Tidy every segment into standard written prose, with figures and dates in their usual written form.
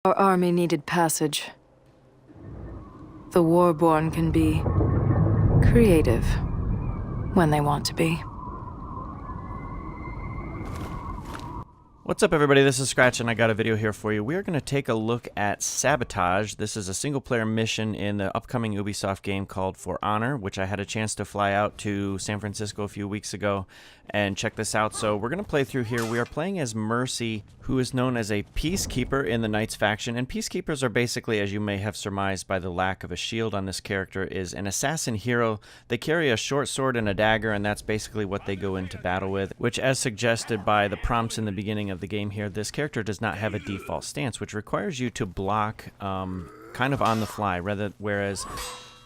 Our army needed passage. The Warborn can be creative when they want to be. What's up, everybody? This is Scratch, and I got a video here for you. We are going to take a look at Sabotage. This is a single-player mission in the upcoming Ubisoft game called For Honor, which I had a chance to fly out to San Francisco a few weeks ago and check this out. So we're going to play through here. We are playing as Mercy, who is known as a Peacekeeper in the Knights faction. And Peacekeepers are basically, as you may have surmised by the lack of a shield on this character, is an assassin hero. They carry a short sword and a dagger, and that's basically what they go into battle with, which, as suggested by the prompts in the beginning of the game here, this character does not have a default stance, which requires you to block kind of on the fly, whereas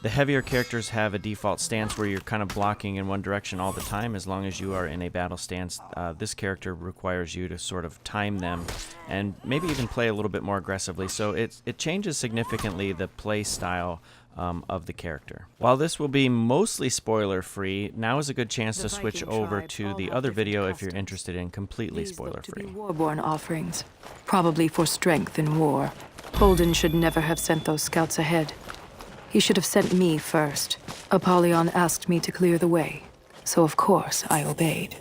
the heavier characters have a default stance where you're kind of blocking in one direction all the time as long as you are in a battle stance. This character requires you to sort of time them and maybe even play a little bit more aggressively, so it changes significantly the play style of the character. While this will be mostly spoiler-free, now is a good chance to switch over to the other video if you're interested in completely spoiler-free. Warborn offerings, probably for strength in war. Holden should never have sent those scouts ahead. He should have sent me first. Apollyon asked me to clear the way, so of course I obeyed.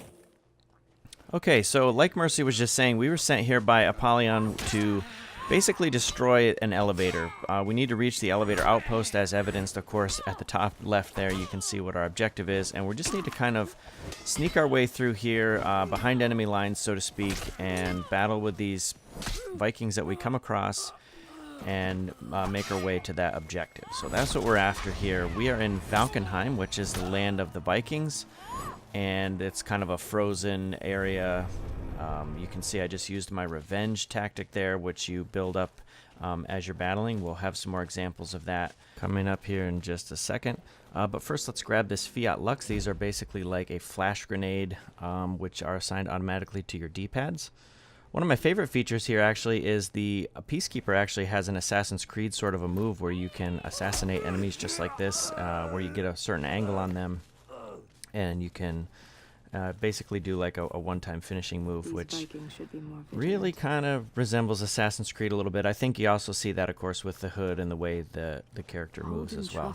Okay, so like Mercy was just saying, we were sent here by Apollyon to basically destroy an elevator. We need to reach the elevator outpost, as evidenced, of course, at the top left there. You can see what our objective is, and we just need to kind of sneak our way through here behind enemy lines, so to speak, and battle with these Vikings that we come across and make our way to that objective. So that's what we're after here. We are in Valkenheim, which is the land of the Vikings, and it's kind of a frozen area. You can see I just used my revenge tactic there, which you build up as you're battling. We'll have some more examples of that coming up here in just a second. But first, let's grab this Fiat Lux. These are basically like a flash grenade, which are assigned automatically to your D-pads. One of my favorite features here actually is the Peacekeeper actually has an Assassin's Creed sort of a move where you can assassinate enemies just like this, where you get a certain angle on them, and you can basically do like a one-time finishing move, which really kind of resembles Assassin's Creed a little bit. I think you also see that, of course, with the hood and the way the character moves as well.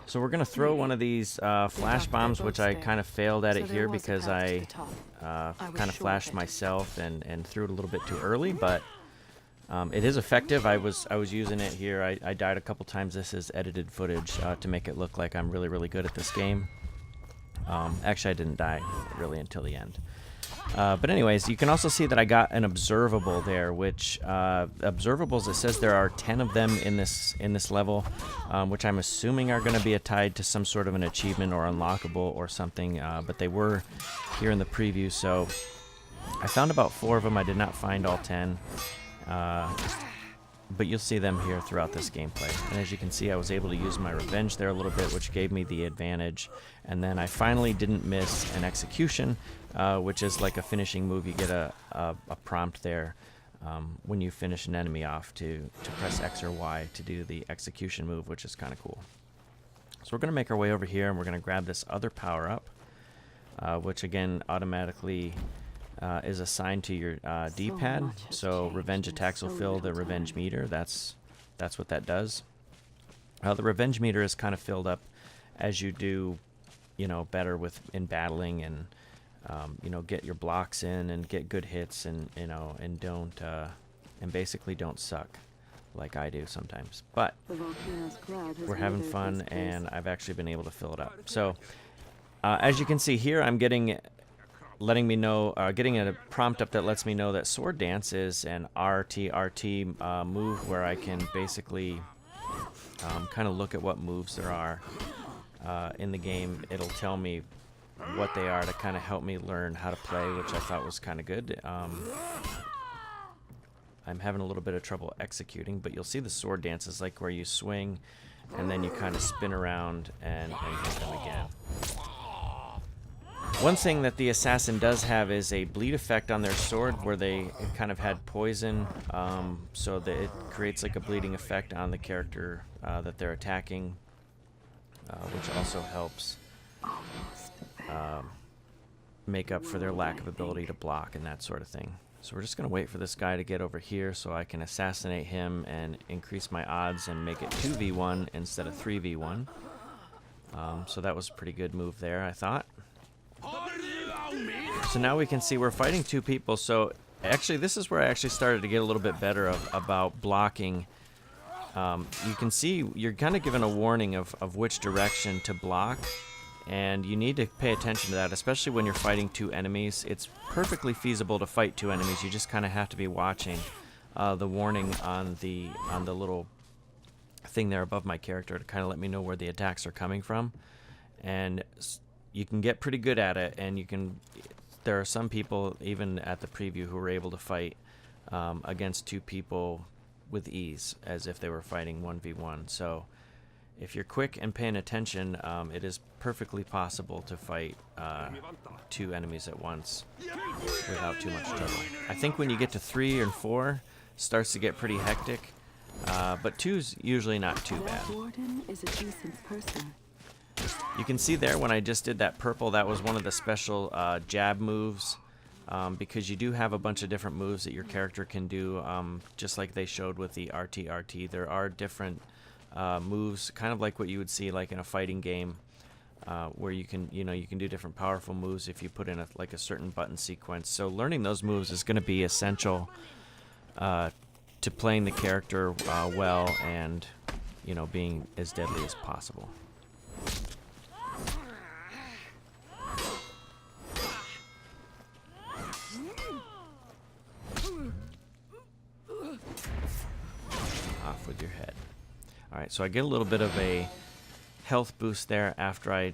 So we're going to throw one of these flash bombs, which I kind of failed at it here because I kind of flashed myself and threw it a little bit too early, but it is effective. I was using it here. I died a couple times. This is edited footage to make it look like I'm really, really good at this game. Actually, I didn't die really until the end. But anyways, you can also see that I got an observable there, which observables, it says there are 10 of them in this level, which I'm assuming are going to be tied to some sort of an achievement or unlockable or something, but they were here in the preview, so I found about 4 of them. I did not find all 10, but you'll see them here throughout this gameplay. And as you can see, I was able to use my revenge there a little bit, which gave me the advantage. And then I finally didn't miss an execution, which is like a finishing move. You get a prompt there when you finish an enemy off to press X or Y to do the execution move, which is kind of cool. So we're going to make our way over here, and we're going to grab this other power-up, which again automatically is assigned to your D-pad. So revenge attacks will fill the revenge meter. That's what that does. The revenge meter is kind of filled up as you do, better in battling, and get your blocks in and get good hits, and and don't and basically don't suck like I do sometimes. But we're having fun, and I've actually been able to fill it up. So as you can see here, I'm getting a prompt up that lets me know that Sword Dance is an RT move, where I can basically kind of look at what moves there are in the game. It'll tell me what they are to kind of help me learn how to play, which I thought was kind of good. I'm having a little bit of trouble executing, but you'll see the Sword Dance is like where you swing and then you kind of spin around and hit them again. One thing that the assassin does have is a bleed effect on their sword, where they kind of had poison, so that it creates like a bleeding effect on the character that they're attacking, which also helps make up for their lack of ability to block and that sort of thing. So we're just going to wait for this guy to get over here so I can assassinate him and increase my odds and make it 2v1 instead of 3v1. So that was a pretty good move there, I thought. So now we can see we're fighting 2 people. So actually, this is where I actually started to get a little bit better about blocking. You can see you're kind of given a warning of which direction to block. And you need to pay attention to that, especially when you're fighting 2 enemies. It's perfectly feasible to fight 2 enemies. You just kind of have to be watching the warning on the little thing there above my character to kind of let me know where the attacks are coming from. And you can get pretty good at it, and you can. There are some people, even at the preview, who were able to fight against 2 people with ease, as if they were fighting 1v1. So if you're quick and paying attention, it is perfectly possible to fight 2 enemies at once without too much trouble. I think when you get to 3 and 4, it starts to get pretty hectic, but 2's usually not too bad. Warden is a decent person. You can see there when I just did that purple, that was one of the special jab moves, because you do have a bunch of different moves that your character can do, just like they showed with the RT. There are different moves, kind of like what you would see like in a fighting game, where you can do different powerful moves if you put in like a certain button sequence. So learning those moves is going to be essential to playing the character well and being as deadly as possible. Off with your head. Alright, so I get a little bit of a health boost there after I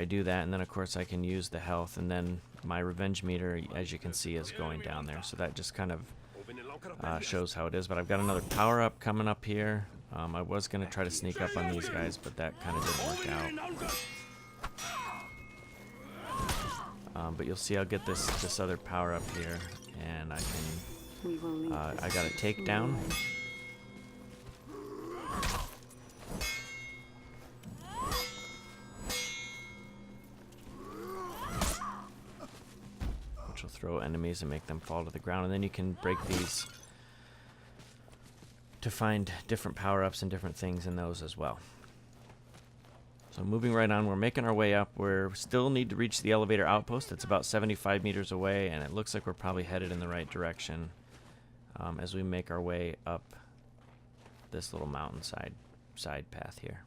do that, and then of course I can use the health, and then my revenge meter, as you can see, is going down there. So that just kind of shows how it is. But I've got another power up coming up here. I was going to try to sneak up on these guys, but that kind of didn't work out. But you'll see I'll get this other power up here, and I can I got a takedown. Which will throw enemies and make them fall to the ground, and then you can break these to find different power-ups and different things in those as well. So moving right on, we're making our way up. We still need to reach the elevator outpost. It's about 75 meters away, and it looks like we're probably headed in the right direction as we make our way up this little mountainside side path here.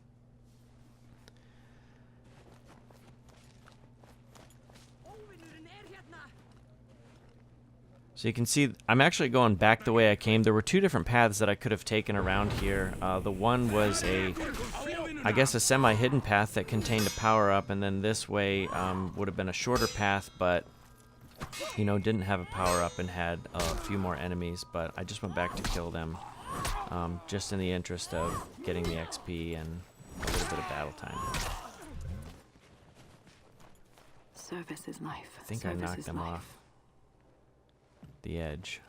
So you can see I'm actually going back the way I came. There were 2 different paths that I could have taken around here. The one was I guess a semi-hidden path that contained a power-up, and then this way would have been a shorter path, but didn't have a power-up and had a few more enemies. But I just went back to kill them, just in the interest of getting the XP and a little bit of battle time. Service is life. I think I knocked them off the edge.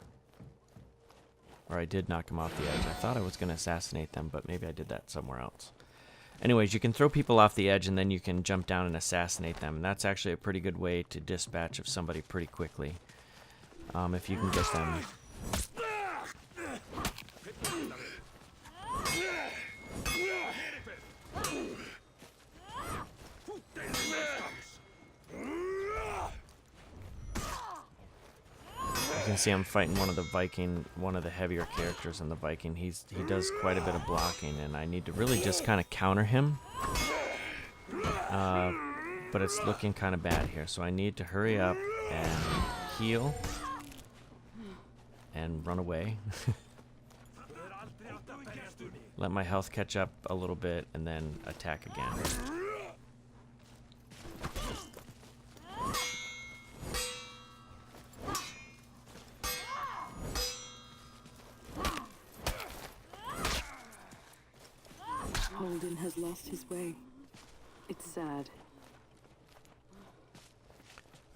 Or I did knock them off the edge. I thought I was going to assassinate them, but maybe I did that somewhere else. Anyways, you can throw people off the edge and then you can jump down and assassinate them. And that's actually a pretty good way to dispatch of somebody pretty quickly. If you can get them. You can see I'm fighting one of the heavier characters in the Viking. He does quite a bit of blocking, and I need to really just kind of counter him. But it's looking kind of bad here, so I need to hurry up and heal and run away. Let my health catch up a little bit, and then attack again. Holden has lost his way. It's sad.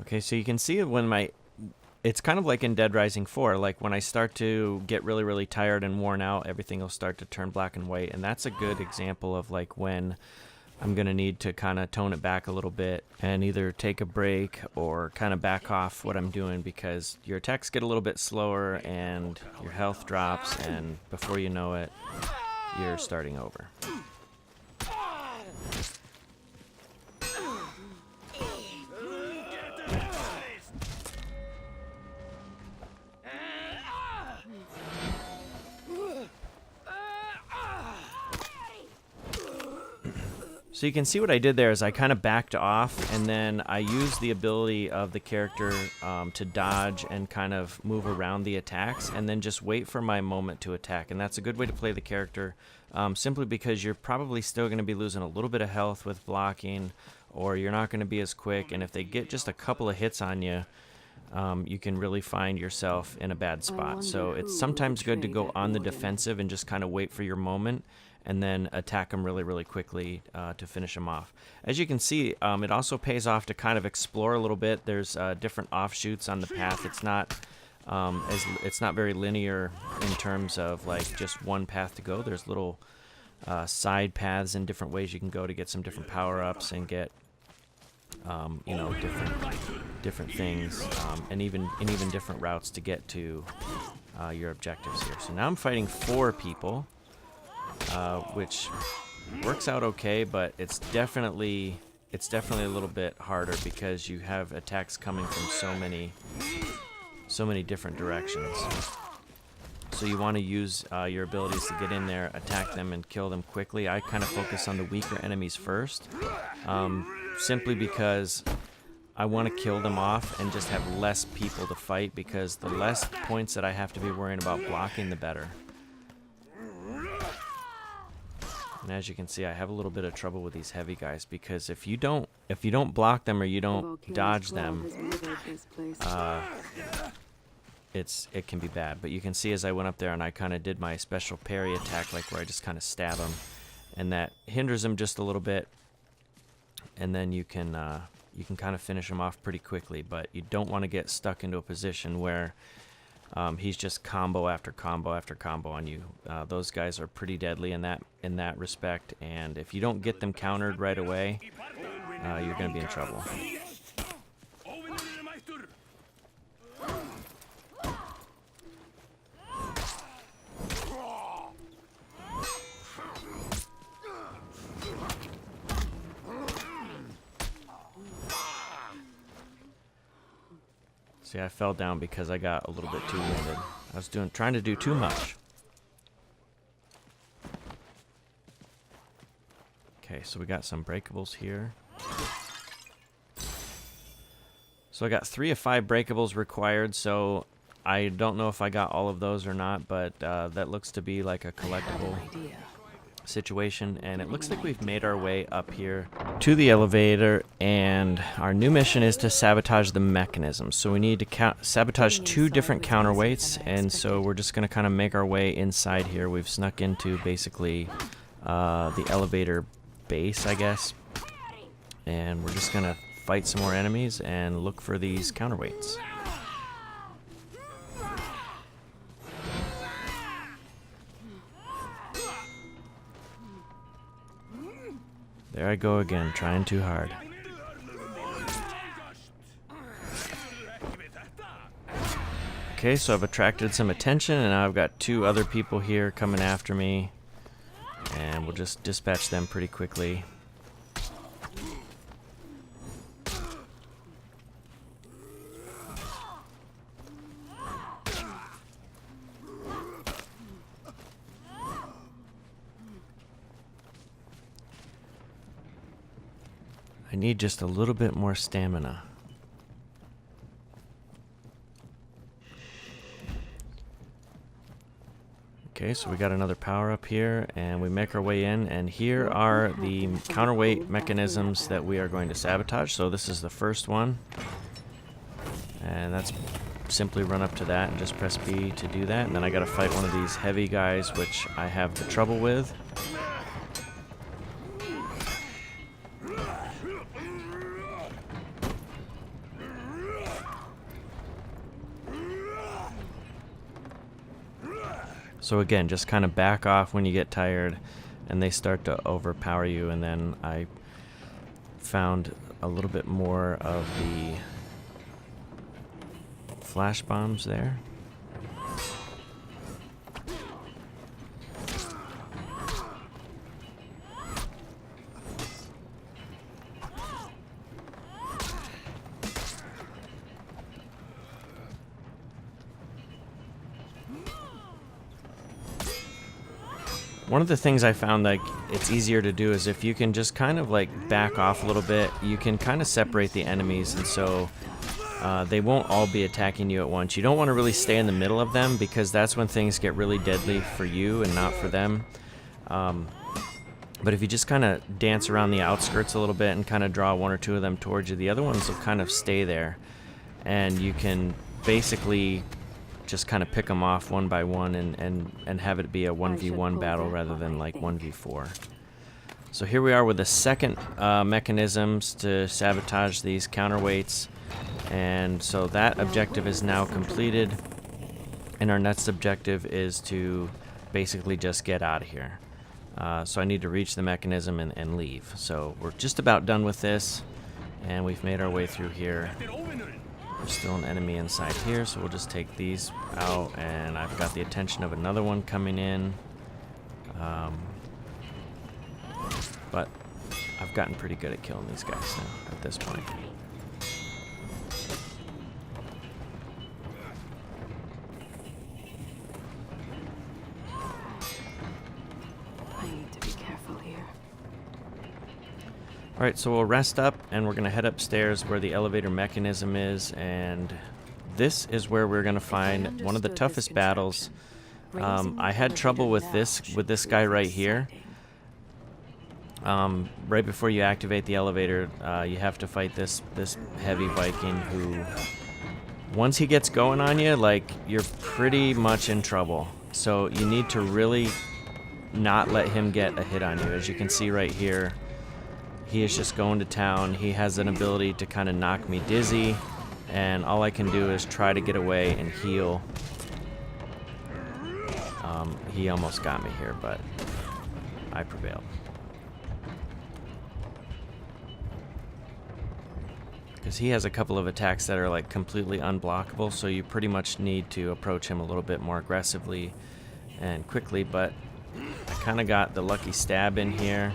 Okay, so you can see when it's kind of like in Dead Rising 4, like when I start to get really, really tired and worn out, everything will start to turn black and white, and that's a good example of like when I'm going to need to kind of tone it back a little bit and either take a break or kind of back off what I'm doing, because your attacks get a little bit slower and your health drops, and before you know it, you're starting over. So you can see what I did there is I kind of backed off, and then I used the ability of the character to dodge and kind of move around the attacks, and then just wait for my moment to attack. And that's a good way to play the character, simply because you're probably still going to be losing a little bit of health with blocking, or you're not going to be as quick. And if they get just a couple of hits on you, you can really find yourself in a bad spot. So it's sometimes good to go on the defensive and just kind of wait for your moment, and then attack them really, really quickly to finish them off. As you can see, it also pays off to kind of explore a little bit. There's different offshoots on the path. It's not very linear in terms of like just one path to go. There's little side paths and different ways you can go to get some different power-ups and get you know, different things, and even different routes to get to your objectives here. So now I'm fighting 4 people. Which works out okay, but it's definitely a little bit harder because you have attacks coming from so many different directions. So you want to use your abilities to get in there, attack them, and kill them quickly. I kind of focus on the weaker enemies first, simply because I want to kill them off and just have less people to fight, because the less points that I have to be worrying about blocking, the better. And as you can see, I have a little bit of trouble with these heavy guys, because if you don't block them or you don't dodge them, it can be bad. But you can see as I went up there and I kind of did my special parry attack, like where I just kind of stab them, and that hinders them just a little bit, and then you can kind of finish them off pretty quickly. But you don't want to get stuck into a position where he's just combo after combo after combo on you. Those guys are pretty deadly in that respect, and if you don't get them countered right away, you're going to be in trouble. See, I fell down because I got a little bit too winded. I was trying to do too much. Okay, so we got some breakables here. So I got 3 of 5 breakables required, so I don't know if I got all of those or not, but that looks to be like a collectible situation. And it looks like we've made our way up here to the elevator, and our new mission is to sabotage the mechanism. So we need to sabotage 2 different counterweights, and so we're just going to kind of make our way inside here. We've snuck into basically the elevator base, I guess, and we're just going to fight some more enemies and look for these counterweights. There I go again, trying too hard. Okay, so I've attracted some attention, and now I've got 2 other people here coming after me, and we'll just dispatch them pretty quickly. I need just a little bit more stamina. Okay, so we got another power up here, and we make our way in, and here are the counterweight mechanisms that we are going to sabotage. So this is the first one, and that's simply run up to that and just press B to do that. And then I gotta fight one of these heavy guys, which I have the trouble with. So again, just kind of back off when you get tired. and they start to overpower you, and then I found a little bit more of the flash bombs there. One of the things I found like it's easier to do is if you can just kind of like back off a little bit, you can kind of separate the enemies, and so they won't all be attacking you at once. You don't want to really stay in the middle of them because that's when things get really deadly for you and not for them. But if you just kind of dance around the outskirts a little bit and kind of draw one or two of them towards you, the other ones will kind of stay there, and you can basically just kind of pick them off one by one and have it be a 1v1 battle rather than like 1v4. So here we are with the second mechanisms to sabotage these counterweights, and so that objective is now completed, and our next objective is to basically just get out of here. So I need to reach the mechanism and leave. So we're just about done with this, and we've made our way through here. There's still an enemy inside here, so we'll just take these out, and I've got the attention of another one coming in. But I've gotten pretty good at killing these guys now at this point. I need to be careful here. Alright, so we'll rest up, and we're going to head upstairs where the elevator mechanism is, and this is where we're going to find one of the toughest battles. I had trouble with this guy right here. Right before you activate the elevator, you have to fight this heavy Viking who, once he gets going on you, like, you're pretty much in trouble. So you need to really not let him get a hit on you. As you can see right here, he is just going to town. He has an ability to kind of knock me dizzy, and all I can do is try to get away and heal. He almost got me here, but I prevailed. Because he has a couple of attacks that are like completely unblockable, so you pretty much need to approach him a little bit more aggressively and quickly, but I kind of got the lucky stab in here.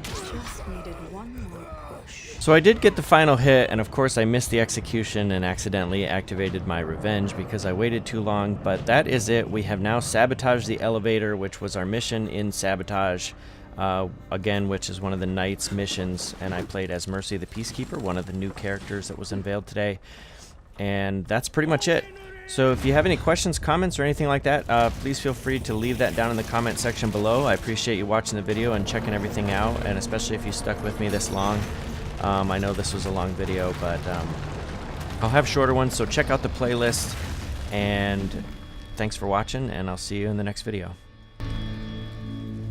Just needed one more push. So I did get the final hit, and of course I missed the execution and accidentally activated my revenge because I waited too long, but that is it. We have now sabotaged the elevator, which was our mission in Sabotage, again, which is one of the Knight's missions, and I played as Mercy the Peacekeeper, one of the new characters that was unveiled today, and that's pretty much it. So if you have any questions, comments, or anything like that, please feel free to leave that down in the comment section below. I appreciate you watching the video and checking everything out, and especially if you stuck with me this long. I know this was a long video, but I'll have shorter ones, so check out the playlist, and thanks for watching, and I'll see you in the next video.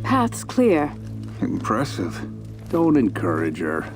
Path's clear. Impressive. Don't encourage her.